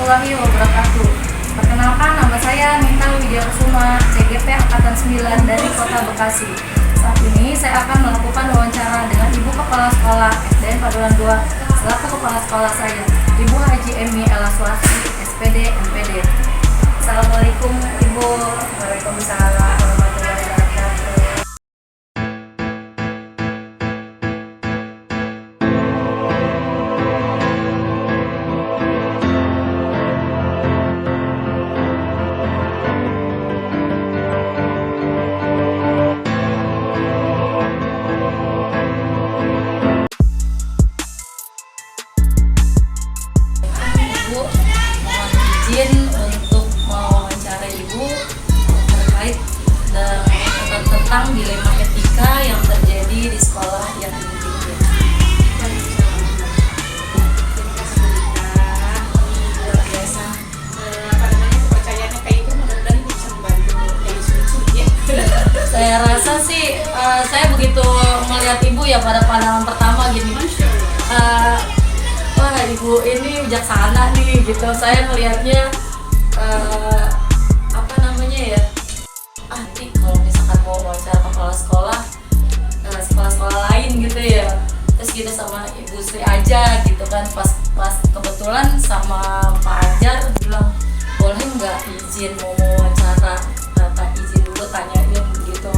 warahmatullahi wabarakatuh. Perkenalkan, nama saya Ninta Widya Kusuma, CGP Angkatan 9 dari Kota Bekasi. Saat ini saya akan melakukan wawancara dengan Ibu Kepala Sekolah SDN Padulan 2 selaku Kepala Sekolah saya, Ibu Haji Emi Elaswasti, SPD, MPD. Assalamualaikum Ibu. Waalaikumsalam warahmatullahi wabarakatuh. Ibu, mohon izin untuk mewawancara Ibu terkait tentang dilema etika yang terjadi di sekolah yang dipimpin. Luar biasa. Kepercayaannya kayak itu mudah-mudahan Ibu bisa membantu yang sulit ya. Saya rasa sih, saya begitu melihat Ibu ya pada pandangan pertama gini. Wah, Ibu ini bijaksana nih gitu. Saya melihatnya nanti kalau misalkan mau wawancara kepala sekolah, sekolah-sekolah lain gitu ya, terus gitu sama Ibu Sri aja gitu kan, pas kebetulan sama Pak Ajar bilang boleh nggak izin mau wawancara, izin dulu tanyain gitu.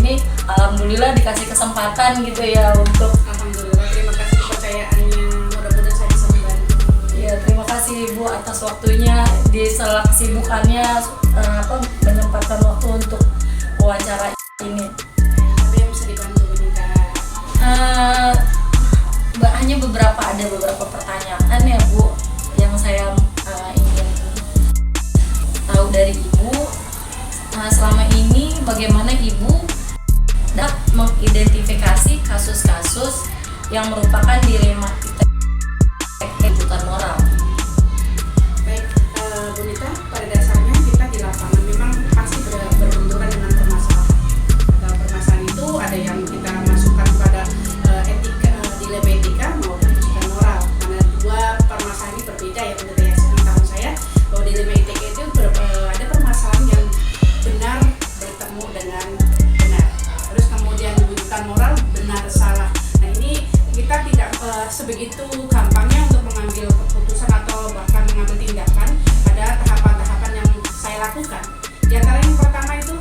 Ini alhamdulillah dikasih kesempatan gitu ya untuk. Alhamdulillah, terima kasih kepercayaannya. Mudah-mudahan saya bisa membantu. Ya, terima kasih Ibu atas waktunya di sela kesibukannya menyempatkan waktu untuk wawancara ini. Apa yang bisa dibantu Bu Nita? Hanya ada beberapa pertanyaan ya Bu yang saya ingin tahu dari Ibu. Selama ini bagaimana Ibu dapat mengidentifikasi kasus-kasus yang merupakan dilema tuntutan moral? Baik, Bu Nita, pada dasarnya kita di lapangan memang pasti berbenturan dengan permasalahan. Permasalahan itu ada yang kita masukkan pada dilema etika maupun tuntutan moral. Karena dua permasalahan ini berbeda ya Bu Nita ya. Sepengetahuan saya bahwa dilema etika itu ada permasalahan yang benar bertemu dengan benar. Terus kemudian tuntutan moral benar salah. Nah ini kita tidak sebegitu gampangnya untuk mengambil keputusan atau bahkan mengambil tindakan pada tahapan-tahapan yang saya lakukan. Di antara yang pertama itu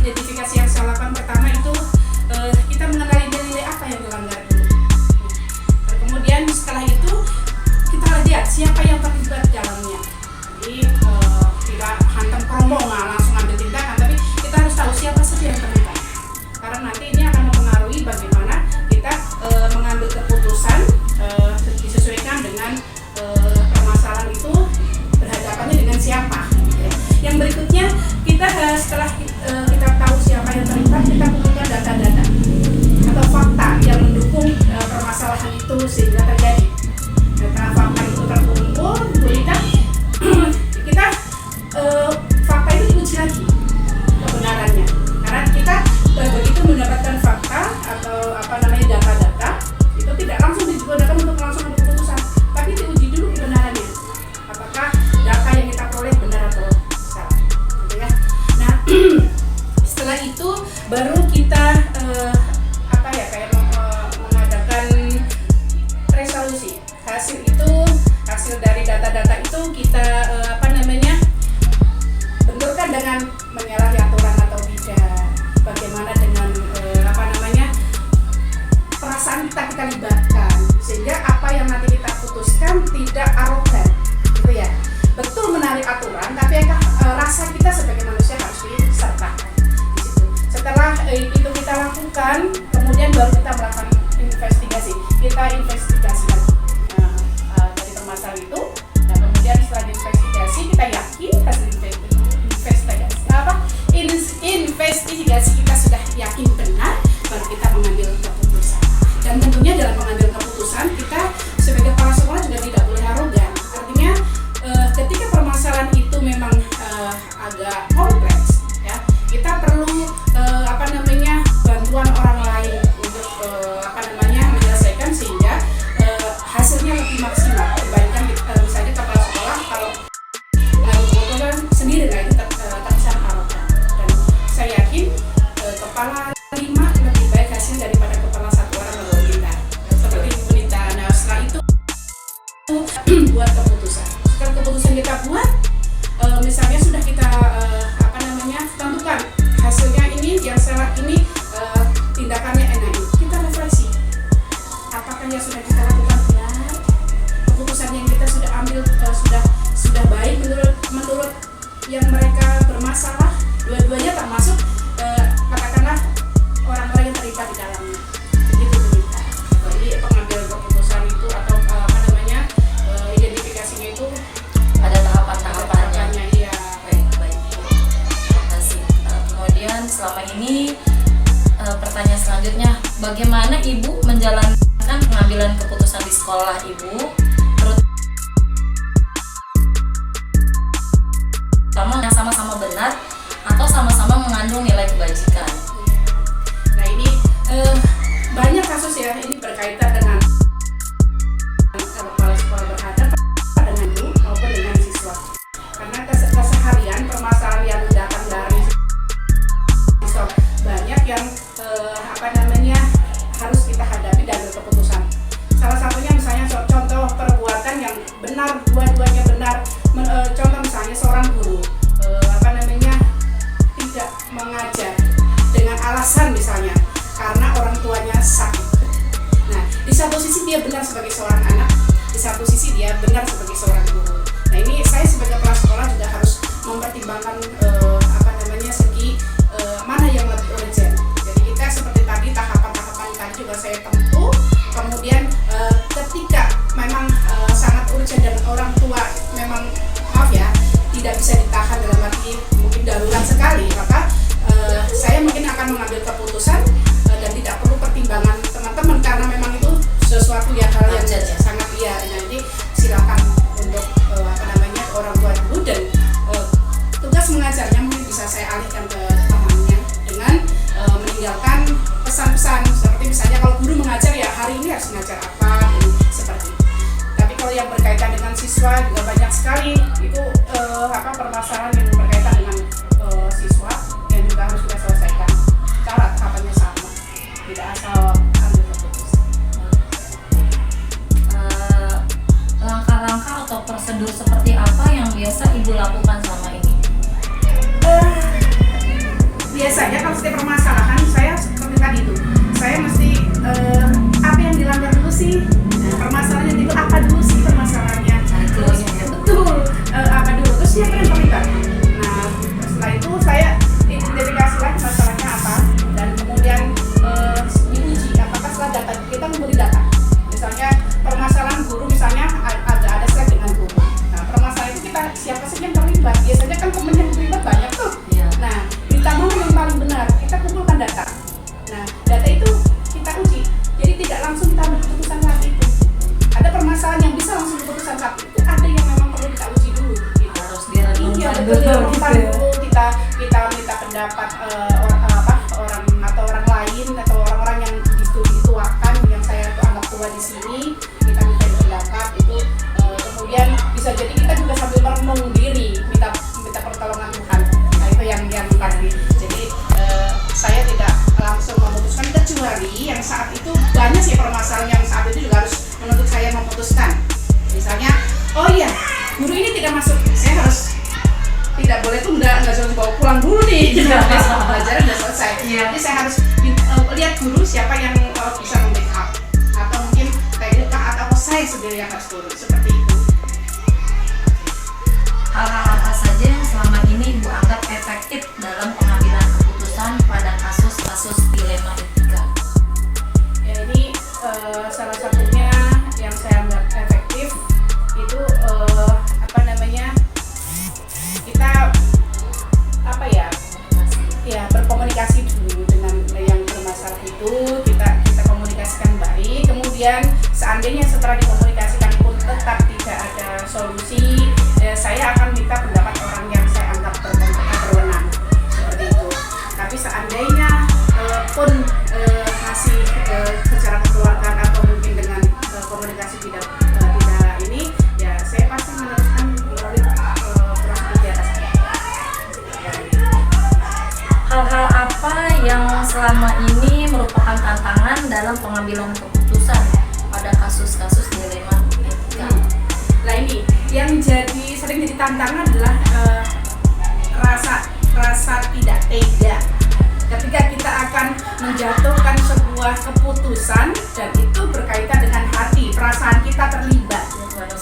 identifikasi yang saya lakukan pertama itu kita mengenali nilai apa yang dilanggar dulu. Kemudian setelah itu kita lihat siapa yang terlibat dalamnya. Jadi tidak hantam rombongan langsung ambil tindakan, tapi kita harus tahu siapa saja yang terlibat. Karena nanti ini akan mempengaruhi bagaimana kita mengambil keputusan disesuaikan dengan permasalahan itu berhadapannya dengan siapa. Yang berikutnya kita setelah kita tahu siapa yang terlibat, kita kumpulkan data-data atau fakta yang mendukung permasalahan itu sehingga terjadi. Setelah fakta itu terkumpul, kita fakta itu diuji lagi kebenarannya. Karena kita begitu mendapatkan fakta atau data-data itu tidak langsung digunakan untuk langsung ambil keputusan, tapi diuji dulu kebenarannya. Apakah data yang kita peroleh benar atau salah, gitu ya. Nah, setelah itu baru kita mengadakan resolusi. Hasil dari data-data itu kita benturkan dengan menyalahi aturan atau tidak. Bagaimana dengan perasaan kita libatkan sehingga apa yang nanti kita putuskan tidak arogan, gitu ya. Betul menarik aturan, tapi rasa kita sebagai manusia harus disertakan di situ. Setelah itu kita lakukan, kemudian baru kita melakukan investigasi. Kita investigasi lagi dari permasalahan itu. Nah, kemudian setelah diinvestigasi kita yakin hasil investigasi kita sudah yakin benar, baru kita mengambil keputusan. Dan tentunya dalam mengambil keputusan kita sebagai kepala sekolah juga tidak boleh arogan. Artinya ketika permasalahan itu memang agak kompleks ya, kita perlu bantuan orang lain untuk menyelesaikan sehingga hasilnya lebih maksimal dibandingkan misalnya kepala sekolah kalau bagaimana ibu menjalankan pengambilan keputusan di sekolah ibu, terutama yang sama-sama benar atau sama-sama mengandung nilai kebajikan. Nah ini banyak kasus ya, ini berkaitan dengan kepala sekolah berhadapan dengan guru maupun dengan siswa. Karena keseharian permasalahan yang datang dari siswa banyak yang harus kita hadapi dan berkeputusan. Salah satunya misalnya contoh perbuatan yang benar, dua-duanya benar. Contoh misalnya seorang guru tidak mengajar dengan alasan misalnya karena orang tuanya sakit. Nah, di satu sisi dia benar sebagai seorang anak, di satu sisi dia benar sebagai seorang guru. Nah, ini saya sebagai kepala sekolah juga harus mempertimbangkan segi mana yang lebih urgent. Jadi kita seperti tadi tahapan-tahapan tadi juga saya tempuh. Kemudian ketika memang sangat urgent dan orang tua memang maaf ya tidak bisa ditahan dalam arti mungkin darurat sekali, maka saya mungkin akan mengambil keputusan dan tidak perlu pertimbangan teman-teman karena memang itu sesuatu hal yang sangat nanti silakan untuk orang tua dulu dan tugas mengajarnya mungkin bisa saya alihkan ke temannya dengan meninggalkan pesan-pesan seperti misalnya kalau guru mengajar ya hari ini harus mengajar apa seperti itu. Tapi kalau yang berkaitan dengan siswa juga banyak sekali itu permasalahan yang berkaitan dengan siswa yang juga harus kita selesaikan. Cara tahapannya sama, tidak asal ambil keputusan. Langkah-langkah atau prosedur seperti apa yang biasa ibu lakukan selama ini? Biasanya kalau setiap permasalahan saya seperti tadi itu, saya mesti apa yang dilanggar dulu sih, permasalahannya itu apa dulu sih permasalahannya, betul apa dulu, terus siapa yang terlibat. Nah setelah itu saya identifikasi lagi masalahnya apa dan kemudian diuji apakah setelah data kita memberi data. Misalnya permasalahan guru misalnya ada slide dengan guru. Nah permasalahan itu kita siapa saja yang terlibat. Biasanya kan teman yang terlibat banyak tuh. Nah kita mau yang paling benar kita kumpulkan data. Nah data itu kita uji. Jadi tidak langsung kita ambil keputusan saat itu. Ada permasalahan yang bisa langsung keputusan saat itu. Ada yang memang perlu kita uji dulu. Gitu. Harus direnungkan dulu. Kita minta pendapat orang atau orang lain atau orang-orang yang dituakan yang saya anggap tua di sini. Kita minta pendapat itu kemudian bisa jadi kita juga sambil merenung diri minta pertolongan Tuhan. Nah itu yang pasti. Jadi saya tidak langsung memutuskan kecuali yang saat itu banyak sih permasalahan yang saat itu juga harus menuntut saya memutuskan. Misalnya, oh iya, guru ini tidak masuk, saya harus tidak boleh tuh nggak suruh bawa pulang dulu nih, besok pelajaran udah selesai. Jadi saya harus lihat guru siapa yang bisa membackup atau mungkin atau saya sendiri yang harus turun seperti itu. Hal-hal apa saja yang selama ini ibu anggap efektif dalam pengambilan keputusan pada kasus-kasus dilema etika? Ya ini salah satunya yang saya anggap efektif itu kita berkomunikasi dulu dengan yang bermasalah itu kita komunikasikan baik. Kemudian seandainya setelah dikomunikasikan pun tetap tidak ada solusi, saya akan minta pendapat orang yang saya anggap berwenang seperti itu. Tapi seandainya pun masih secara kekeluargaan atau mungkin dengan komunikasi tidak ini, ya saya pasti meneruskan melalui prosedur di atas. Hal-hal apa yang selama ini merupakan tantangan dalam pengambilan keputusan pada kasus-kasus dilema etika? Nah ini yang sering jadi tantangan adalah rasa tidak tega ketika kita akan menjatuhkan sebuah keputusan dan itu berkaitan dengan hati, perasaan kita terlibat.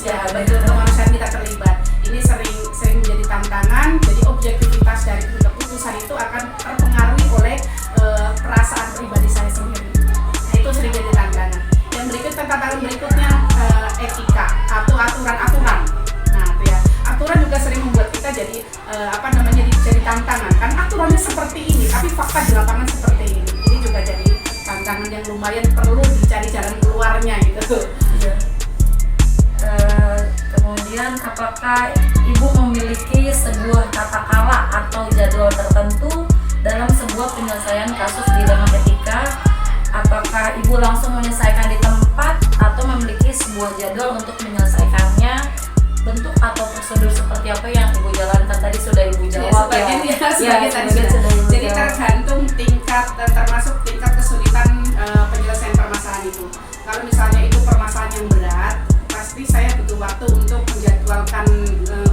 Ya betul, kemanusiaan kita terlibat. Ini sering menjadi tantangan. Jadi objektivitas dari keputusan itu akan terpengaruhi oleh perasaan pribadi saya sendiri. Nah, itu sering jadi tantangan. Yang tantangan berikutnya etika atau aturan-aturan. Nah, itu ya. Aturan juga sering membuat kita jadi jadi tantangan. Kan aturannya seperti ini, tapi fakta di lapangan seperti ini. Ini juga jadi tantangan. tantangan yang lumayan perlu dicari jalan keluarnya gitu. Iya. Kemudian apakah ibu memiliki sebuah tata kala atau jadwal tertentu dalam sebuah penyelesaian kasus dilema etika? Apakah ibu langsung menyelesaikan di tempat atau memiliki sebuah jadwal untuk menyelesaikannya? Bentuk atau prosedur seperti apa yang ibu jalankan tadi sudah ibu jawab Sebagian tadi sudah. Jadi tergantung tingkat dan termasuk tingkat kesulitan penyelesaian permasalahan itu. Kalau misalnya itu permasalahan yang berat, pasti saya butuh waktu untuk menjadwalkan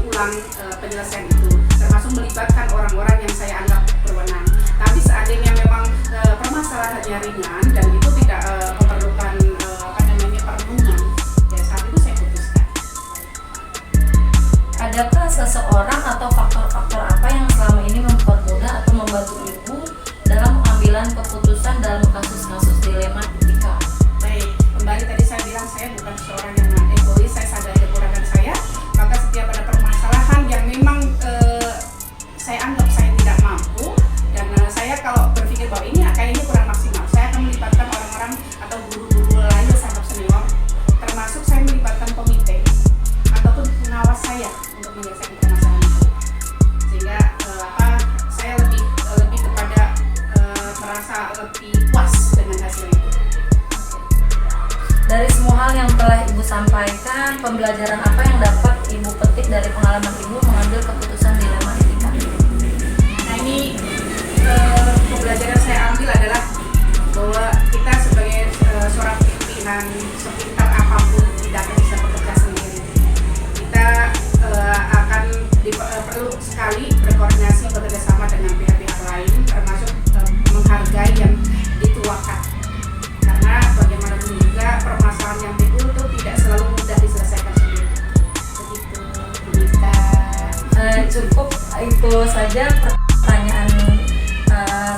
ulang penyelesaian itu, termasuk melibatkan orang-orang yang saya anggap berwenang. Tapi seandainya memang permasalahannya ringan dan itu tidak memerlukan perenungan, ya saat itu saya putuskan. Adakah seseorang atau faktor-faktor apa yang selama ini mempermudah atau membantu ibu dalam pengambilan keputusan dalam kasus-kasus dilema etika? Baik, kembali tadi saya bilang saya bukan seorang yang egois, saya sadar kekurangan saya, maka setiap ada permasalahan yang memang saya anggap saya tidak mampu dan saya kalau berpikir bahwa ini kayaknya kurang maksimal, saya akan melibatkan orang-orang atau guru-guru lain sampai senior, termasuk saya melibatkan komite ataupun pengawas saya untuk menyelesaikan permasalahan itu, sehingga saya lebih kepada merasa lebih puas dengan hasil itu. Dari semua hal yang telah ibu sampaikan, pembelajaran apa yang dapat ibu petik dari pengalaman ibu mengambil keputusan dilema etika? Nah ini pembelajaran saya ambil adalah bahwa kita sebagai seorang pimpinan, sepintar apapun tidak akan bisa bekerja sendiri. Kita akan perlu sekali berkoordinasi bekerja sama dengan pihak-pihak lain, termasuk menghargai yang dituakan. Karena bagaimanapun juga permasalahan yang timbul itu tidak selalu mudah diselesaikan sendiri. Begitu, Bunita. Cukup itu saja pertanyaan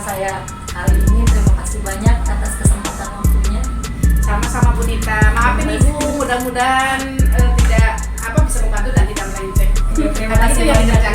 saya kali ini. Terima kasih banyak atas kesempatan waktunya. Sama-sama Bunita. Maafin Ibu, mudah-mudahan tidak bisa membantu dan tidak melenceng. Terima Karena kasih itu yang banyak.